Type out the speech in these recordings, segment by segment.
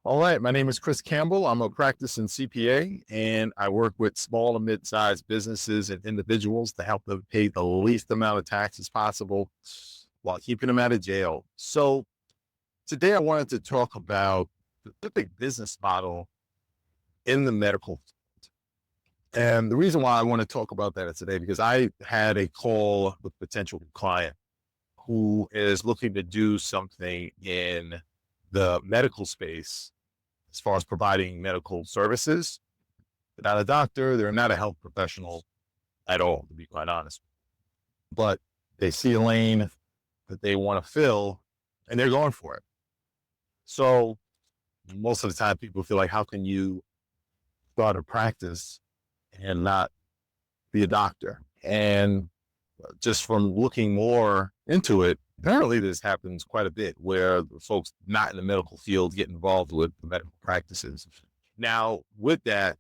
All right. My name is Chris Campbell. I'm a practicing CPA, and I work with small and mid-sized businesses and individuals to help them pay the least amount of taxes possible while keeping them out of jail. So today I wanted to talk about the specific business model in the medical. And the reason why I want to talk about that today, because I had a call with a potential client who is looking to do something in the medical space as far as providing medical services. They're not a doctor, they're not a health professional at all, to be quite honest. But they see a lane that they want to fill and they're going for it. So most of the time people feel like, how can you start a practice and not be a doctor? And just from looking more into it, apparently this happens quite a bit where folks not in the medical field get involved with the medical practices. Now, with that,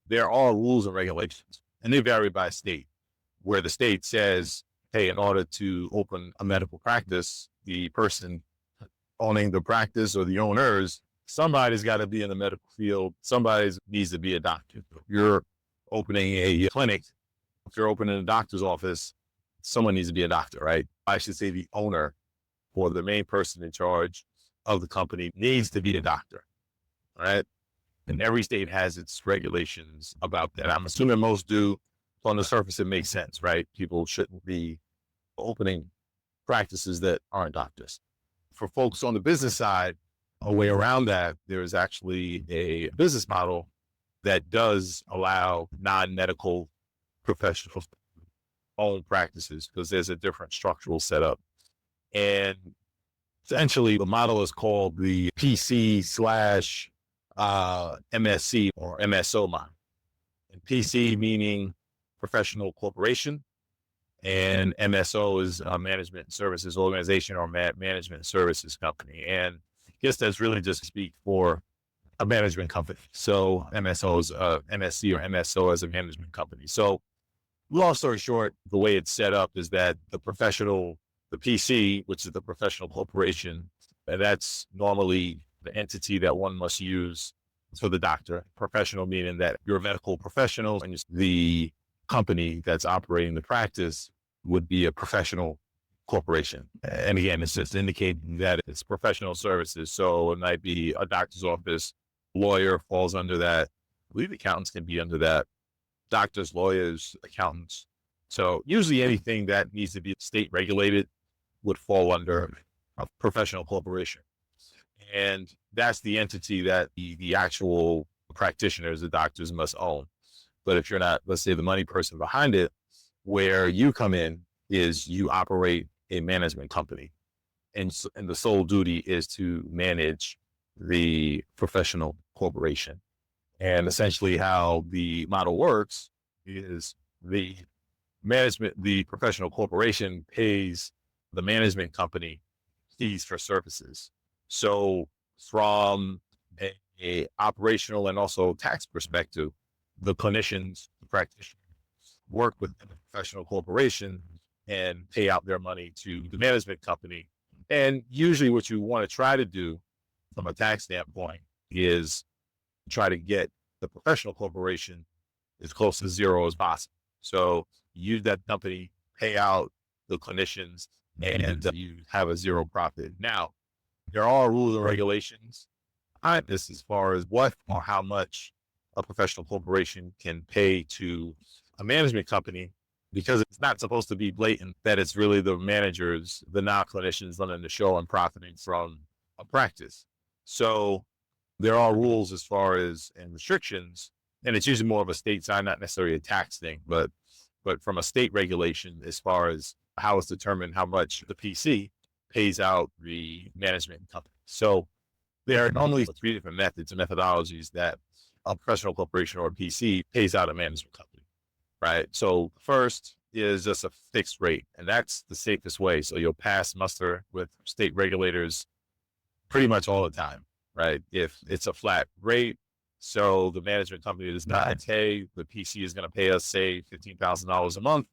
there are rules and regulations, and they vary by state, where the state says, hey, in order to open a medical practice, the person owning the practice or the owners, somebody's got to be in the medical field. Somebody needs to be a doctor. If you're opening a clinic, if you're opening a doctor's office, someone needs to be a doctor, right? I should say the owner or the main person in charge of the company needs to be a doctor, right? And every state has its regulations about that. I'm assuming most do. On the surface, it makes sense, right? People shouldn't be opening practices that aren't doctors. For folks on the business side, a way around that, there is actually a business model that does allow non-medical professionals own practices because there's a different structural setup. And essentially the model is called the PC slash MSC or MSO model. And PC meaning professional corporation, and MSO is a management services organization or management services company. And I guess that's really just speak for a management company. So MSO is MSC or MSO as a management company. So long story short, the way it's set up is that the PC, which is the professional corporation, and that's normally the entity that one must use for the doctor. Professional meaning that you're a medical professional, and the company that's operating the practice would be a professional corporation. And again, it's just indicating that it's professional services. So it might be a doctor's office, lawyer falls under that. I believe accountants can be under that. Doctors, lawyers, accountants. So usually anything that needs to be state regulated would fall under a professional corporation. And that's the entity that the actual practitioners, the doctors, must own. But if you're not, let's say, the money person behind it, where you come in is you operate a management company. And the sole duty is to manage the professional corporation. And essentially how the model works is the professional corporation pays the management company fees for services. So from a operational and also tax perspective, the clinicians, the practitioners work with the professional corporation and pay out their money to the management company. And usually what you want to try to do from a tax standpoint is try to get the professional corporation as close to zero as possible. So use that company, pay out the clinicians, and you have a zero profit. Now, there are rules and regulations on this as far as what or how much a professional corporation can pay to a management company, because it's not supposed to be blatant that it's really the managers, the non-clinicians running the show and profiting from a practice. So there are rules as far as and restrictions, and it's usually more of a state side, not necessarily a tax thing, but from a state regulation as far as how it's determined how much the PC pays out the management company. So there are normally three different methods and methodologies that a professional corporation or a PC pays out a management company, right? So first is just a fixed rate, and that's the safest way. So you'll pass muster with state regulators pretty much all the time, right? If it's a flat rate, so the management company does not say the PC is going to pay us, say, $15,000 a month,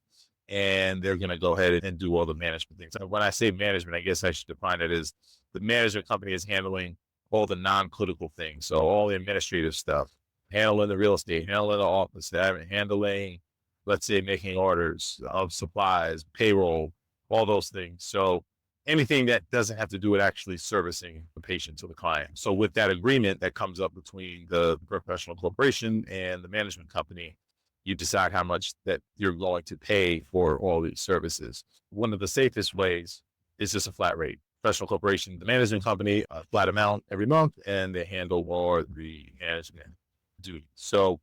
and they're going to go ahead and do all the management things. So when I say management, I guess I should define it as the management company is handling all the non-clinical things. So all the administrative stuff, handling the real estate, handling the office, handling, let's say, making orders of supplies, payroll, all those things. So anything that doesn't have to do with actually servicing the patient to the client. So with that agreement that comes up between the professional corporation and the management company, you decide how much that you're going to pay for all these services. One of the safest ways is just a flat rate. Professional corporation, the management company, a flat amount every month, and they handle more the management duty. So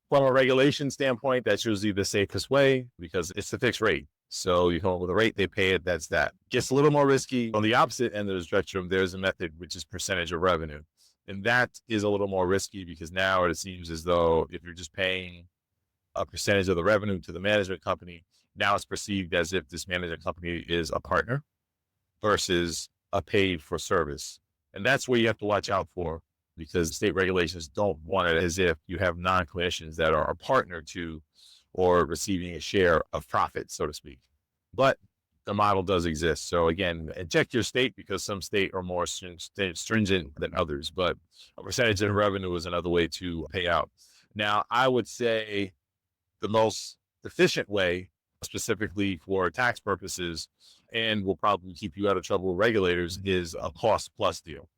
from a regulation standpoint, that's usually the safest way because it's a fixed rate. So you come up with a rate, they pay it, that's that. Gets a little more risky. On the opposite end of the spectrum, there's a method which is percentage of revenue. And that is a little more risky because now it seems as though if you're just paying a percentage of the revenue to the management company, now it's perceived as if this management company is a partner versus a paid for service. And that's where you have to watch out for, because state regulations don't want it as if you have non-clinicians that are a partner to or receiving a share of profit, so to speak. But the model does exist. So again, check your state because some state are more stringent than others, but a percentage of revenue is another way to pay out. Now, I would say the most efficient way, specifically for tax purposes, and will probably keep you out of trouble with regulators, is a cost plus deal,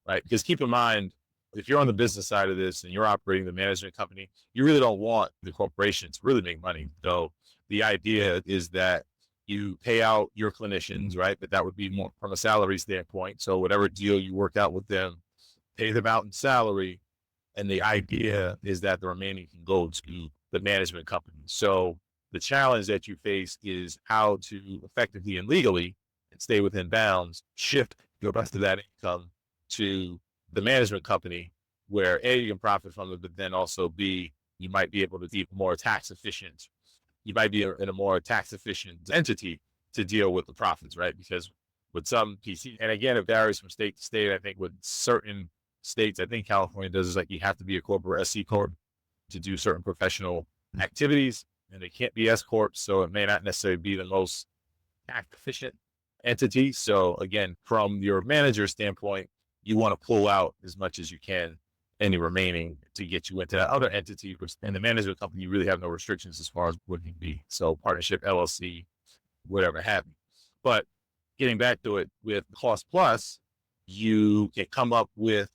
right? Because keep in mind, if you're on the business side of this and you're operating the management company, you really don't want the corporation to really make money. So the idea is that you pay out your clinicians, right? But that would be more from a salary standpoint. So whatever deal you work out with them, pay them out in salary. And the idea is that the remaining can go to the management company. So the challenge that you face is how to effectively and legally, and stay within bounds, shift the rest of that income to the management company, where A, you can profit from it, but then also B, you might be able to be more tax efficient. You might be in a more tax efficient entity to deal with the profits, right? Because with some PC, and again, it varies from state to state. I think with certain states, I think California does, is like you have to be a corporate SC Corp to do certain professional activities, and they can't be S Corp. So it may not necessarily be the most tax efficient entity. So again, from your manager standpoint, you want to pull out as much as you can, any remaining, to get you into that other entity. And the management company, you really have no restrictions as far as what it can be. So partnership, LLC, whatever have you. But getting back to it, with cost plus, you can come up with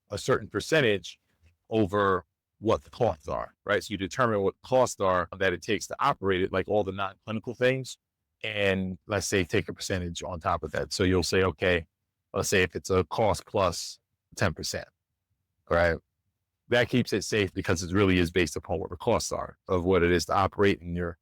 a certain percentage over what the costs are, right? So you determine what costs are that it takes to operate it, like all the non-clinical things. And let's say take a percentage on top of that. So you'll say, okay, let's say if it's a cost plus 10%, right? That keeps it safe because it really is based upon what the costs are of what it is to operate. And your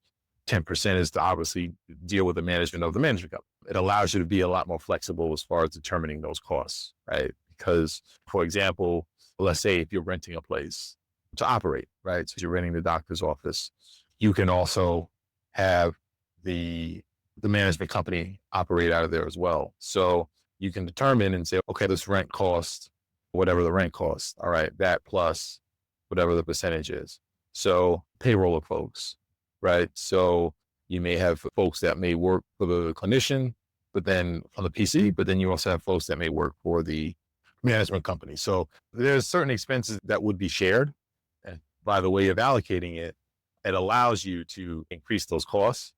10% is to obviously deal with the management of the management company. It allows you to be a lot more flexible as far as determining those costs, right? Because, for example, let's say if you're renting a place to operate, right? So you're renting the doctor's office, you can also have the management company operate out of there as well. So you can determine and say, okay, this rent costs, whatever the rent costs. All right, that plus whatever the percentage is. So payroll of folks, right? So you may have folks that may work for the clinician, but then on the PC, but then you also have folks that may work for the management company. So there's certain expenses that would be shared. And by the way of allocating it, it allows you to increase those costs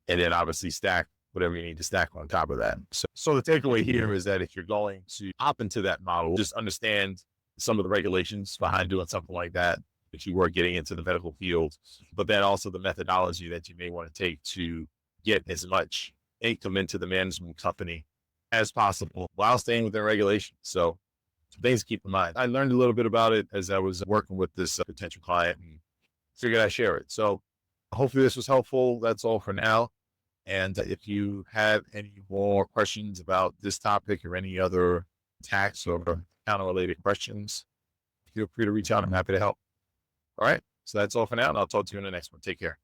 and then obviously stack whatever you need to stack on top of that. So the takeaway here is that if you're going to hop into that model, just understand some of the regulations behind doing something like that, if you were getting into the medical field, but then also the methodology that you may want to take to get as much income into the management company as possible while staying within regulation. So things to keep in mind. I learned a little bit about it as I was working with this potential client and figured I'd share it. So hopefully this was helpful. That's all for now. And if you have any more questions about this topic or any other tax or account related questions, feel free to reach out. I'm happy to help. All right. So that's all for now. And I'll talk to you in the next one. Take care.